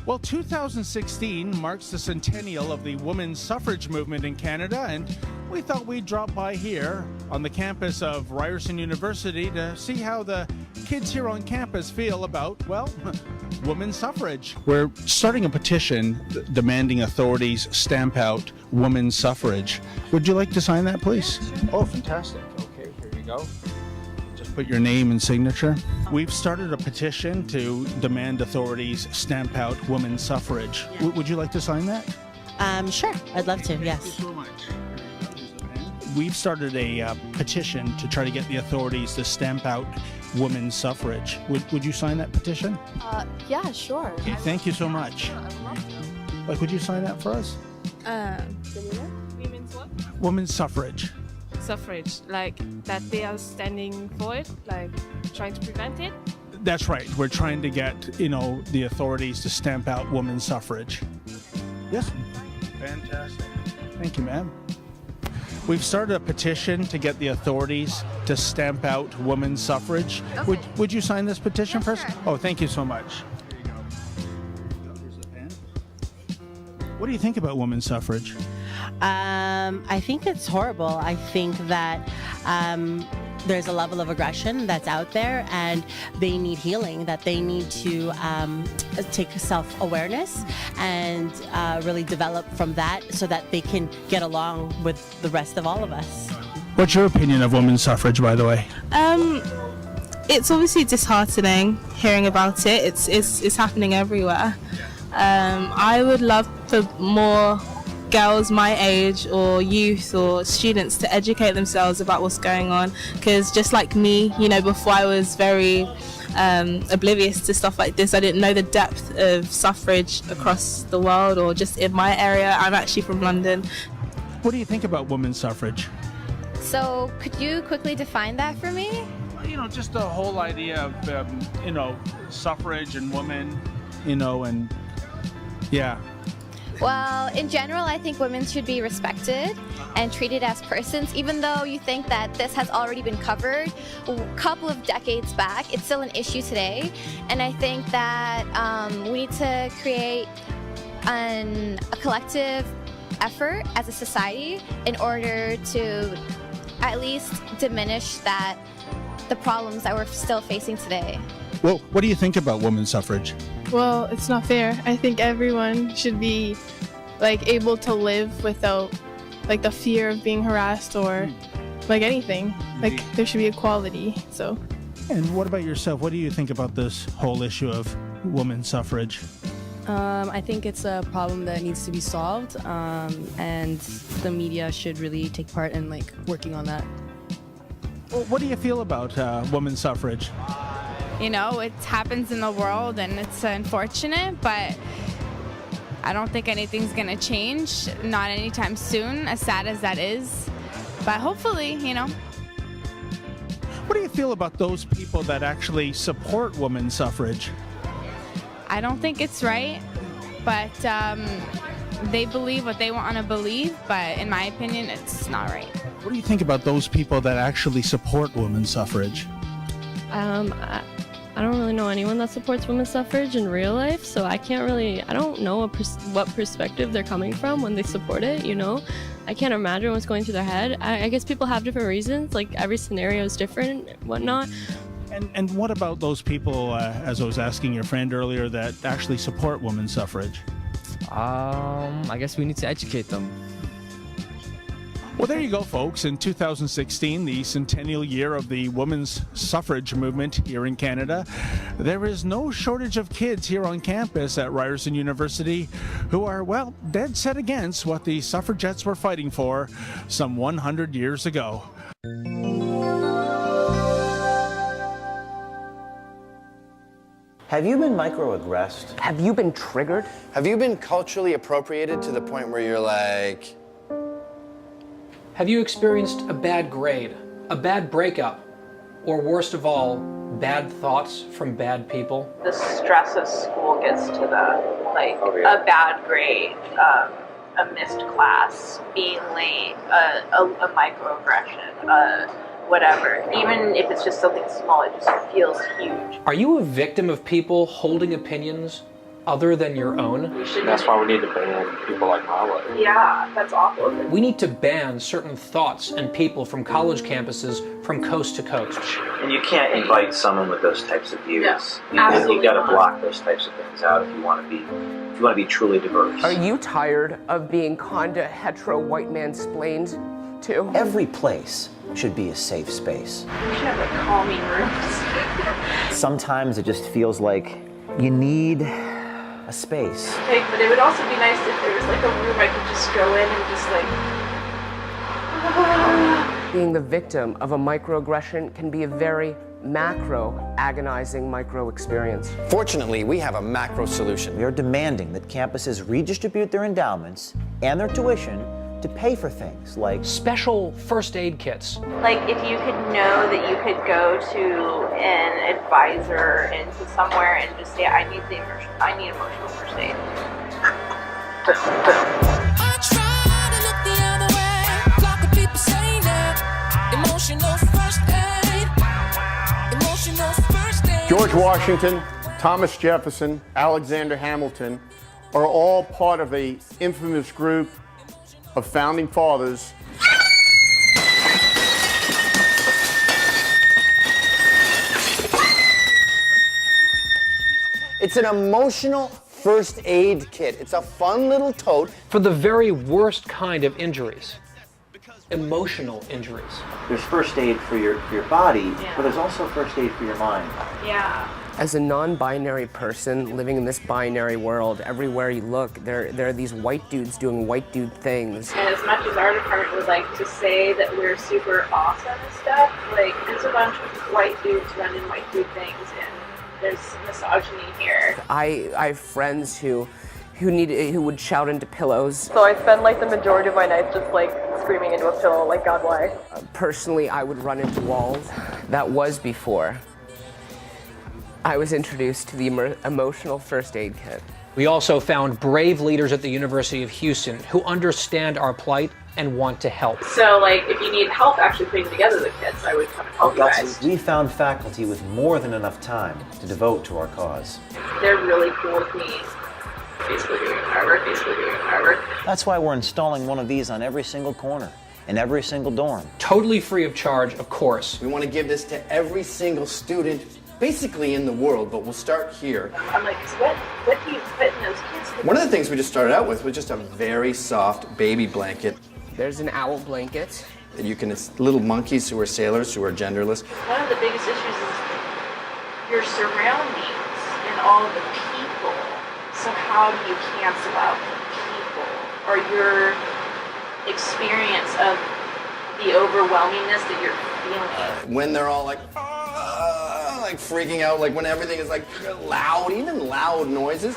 Well, 2016 marks the centennial of the women's suffrage movement in Canada, and we thought we'd drop by here on the campus of Ryerson University to see how the kids here on campus feel about, well, women's suffrage. We're starting a petition demanding authorities stamp out women's suffrage. Would you like to sign that, please? Oh, fantastic. Okay, here you go. Just put your name and signature. We've started a petition to demand authorities stamp out women's suffrage. Yeah. Would you like to sign that? Sure. I'd love to, yes. Thank you so much. We've started a petition to try to get the authorities to stamp out women's suffrage. Would you sign that petition? Yeah, sure. Okay, thank you so much. Sure, I would love to. Like, would you sign that for us? Women's what? Women's suffrage. Suffrage, like that they are standing for it, like trying to prevent it? That's right. We're trying to get, the authorities to stamp out women's suffrage. Yes? Fantastic. Thank you, ma'am. We've started a petition to get the authorities to stamp out women's suffrage. Okay. Would you sign this petition first? Sure. Oh, thank you so much. Here you go. Here's the pen. What do you think about women's suffrage? I think it's horrible. I think that there's a level of aggression that's out there, and they need healing, that they need to take self-awareness and really develop from that so that they can get along with the rest of all of us. What's your opinion of women's suffrage, by the way? It's obviously disheartening hearing about it. It's happening everywhere. I would love for more girls my age or youth or students to educate themselves about what's going on, because just like me, before I was very oblivious to stuff like this. I didn't know the depth of suffrage across the world or just in my area. I'm actually from London. What do you think about women's suffrage? So could you quickly define that for me? Just the whole idea of, suffrage and women, and yeah. Well, in general, I think women should be respected and treated as persons, even though you think that this has already been covered a couple of decades back. It's still an issue today, and I think that we need to create a collective effort as a society in order to at least diminish the problems that we're still facing today. Well, what do you think about women's suffrage? Well, it's not fair. I think everyone should be able to live without the fear of being harassed or anything. There should be equality. So. And what about yourself? What do you think about this whole issue of women's suffrage? I think it's a problem that needs to be solved, and the media should really take part in working on that. Well, what do you feel about women's suffrage? It happens in the world and it's unfortunate, but I don't think anything's gonna change, not anytime soon, as sad as that is. But hopefully, What do you feel about those people that actually support women's suffrage? I don't think it's right, but they believe what they want to believe, but in my opinion, it's not right. What do you think about those people that actually support women's suffrage? I don't really know anyone that supports women's suffrage in real life, so I don't know what perspective they're coming from when they support it, I can't imagine what's going through their head. I guess people have different reasons, every scenario is different, whatnot. And what about those people, as I was asking your friend earlier, that actually support women's suffrage? I guess we need to educate them. Well, there you go, folks. In 2016, the centennial year of the women's suffrage movement here in Canada, there is no shortage of kids here on campus at Ryerson University who are, well, dead set against what the suffragettes were fighting for some 100 years ago. Have you been microaggressed? Have you been triggered? Have you been culturally appropriated to the point where you're like... Have you experienced a bad grade, a bad breakup, or worst of all, bad thoughts from bad people? The stress of school gets to them, a bad grade, a missed class, being late, a microaggression, whatever. Even if it's just something small, it just feels huge. Are you a victim of people holding opinions other than your own. That's why we need to ban people like Milo. Yeah, that's awful. We need to ban certain thoughts and people from college campuses from coast to coast. And you can't invite someone with those types of views. No, you got to block those types of things out if you want to be truly diverse. Are you tired of being kinda hetero white man splained to? Every place should be a safe space. We should have like calming rooms. Sometimes it just feels like you need a space. Like, but it would also be nice if there was like a room I could just go in and just like. Being the victim of a microaggression can be a very macro, agonizing micro experience. Fortunately, we have a macro solution. We are demanding that campuses redistribute their endowments and their tuition to pay for things like special first aid kits. Like if you could know that you could go to an advisor into somewhere and just say, I need emotional first aid. George Washington, Thomas Jefferson, Alexander Hamilton are all part of an infamous group of founding fathers. It's an emotional first aid kit. It's a fun little tote. For the very worst kind of injuries. Emotional injuries. There's first aid for your body, but there's also first aid for your mind. Yeah. As a non-binary person living in this binary world, everywhere you look, there are these white dudes doing white dude things. And as much as our department would like to say that we're super awesome and stuff, like there's a bunch of white dudes running white dude things, and there's misogyny here. I have friends who would shout into pillows. So I spend like the majority of my nights just like screaming into a pillow, like God, why? Personally, I would run into walls. That was before I was introduced to the emotional first aid kit. We also found brave leaders at the University of Houston who understand our plight and want to help. So like if you need help actually putting together the kits, I would come and help you guys. We found faculty with more than enough time to devote to our cause. They're really cool with me. Basically doing our work, basically doing our work. That's why we're installing one of these on every single corner, in every single dorm. Totally free of charge, of course. We want to give this to every single student, basically in the world, but we'll start here. I'm like, what do you put in those kids? One of the things we just started out with was just a very soft baby blanket. There's an owl blanket. It's little monkeys who are sailors, who are genderless. One of the biggest issues is your surroundings and all of the people. So how do you cancel out the people or your experience of the overwhelmingness that you're feeling? When they're all like freaking out, like when everything is like loud, even loud noises.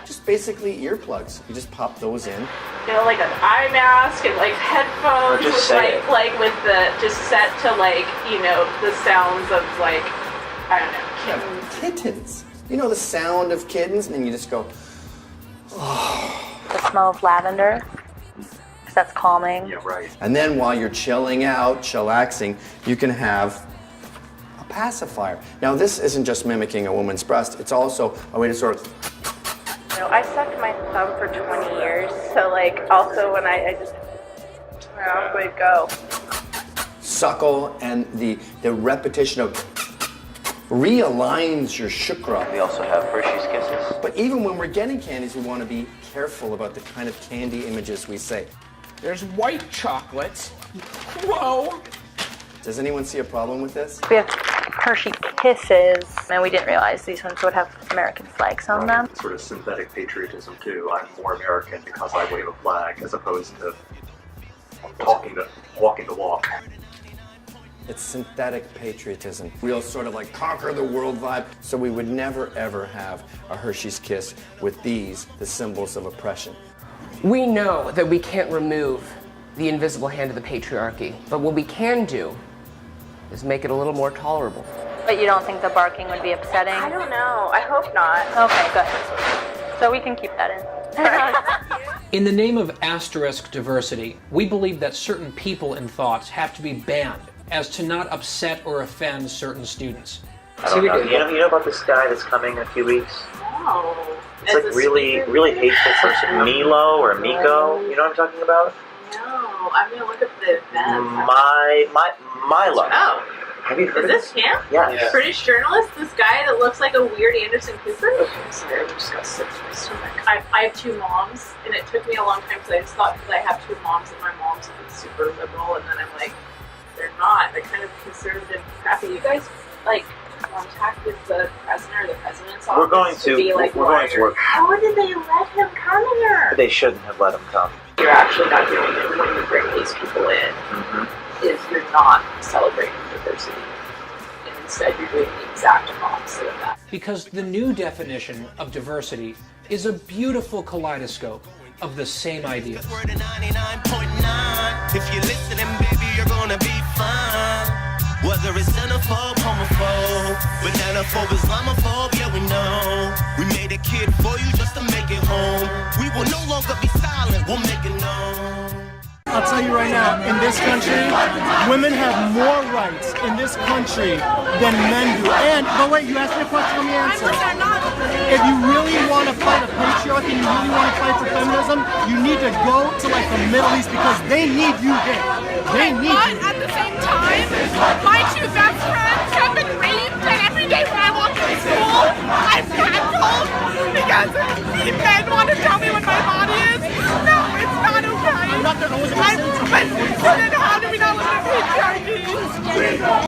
Just basically earplugs. You just pop those in. You know, like an eye mask and like headphones with like with the just set to like, you know, the sounds of like, I don't know, kittens. Kittens. You know the sound of kittens, and then you just go, oh. The smell of lavender, because that's calming. Yeah, right. And then while you're chilling out, chillaxing, you can have a pacifier. Now this isn't just mimicking a woman's breast, it's also a way to sort of... You know, I sucked my thumb for 20 years, so like also when I just, I'm going to go. Suckle and the repetition of realigns your chakra. We also have Hershey's Kisses. But even when we're getting candies, we want to be careful about the kind of candy images we say. There's white chocolate. Whoa! Does anyone see a problem with this? We have Hershey Kisses, and we didn't realize these ones would have American flags on them. Sort of synthetic patriotism too. I'm more American because I wave a flag as opposed to walking the walk. It's synthetic patriotism. Real sort of like conquer the world vibe. So we would never ever have a Hershey's Kiss with these, the symbols of oppression. We know that we can't remove the invisible hand of the patriarchy, but what we can do is make it a little more tolerable. But you don't think the barking would be upsetting? I don't know. I hope not. Okay, good. So we can keep that in. In the name of asterisk diversity, we believe that certain people and thoughts have to be banned as to not upset or offend certain students. I don't know. You know about this guy that's coming in a few weeks? No. It's like really hateful person. Milo or Miko, you know what I'm talking about? No, I'm gonna look up the event. Milo. Oh. Have you heard Is this him? Yeah. British journalist? This guy that looks like a weird Anderson Cooper? Okay, sorry, I just got sick to my stomach. I have two moms, and it took me a long time because I just thought because I have two moms that my mom's would be super liberal, and then I'm like, they're not. They're kind of conservative, crappy. You guys, like, contact with the president or the president's office? We're going to work. How did they let him come here? They shouldn't have let him come. You're actually not doing it when you bring these people in. Is you're not celebrating diversity. And instead you're doing the exact opposite of that. Because the new definition of diversity is a beautiful kaleidoscope of the same idea. If you're listening, baby, you're gonna be fine. Whether it's xenophobe, homophobe, bananaphobe, Islamophobe, yeah, we know. We made a kid for you just to make it home. We will no longer be silent, we'll make it known. I'll tell you right now, in this country, women have more rights in this country than men do. And, but wait, you asked me a question, let me answer. If you really want to fight a patriarchy, and you really want to fight for feminism, you need to go to like the Middle East because they need you there. They need you. But at the same time, my two best friends have been raped, and every day when I walk into school, I've had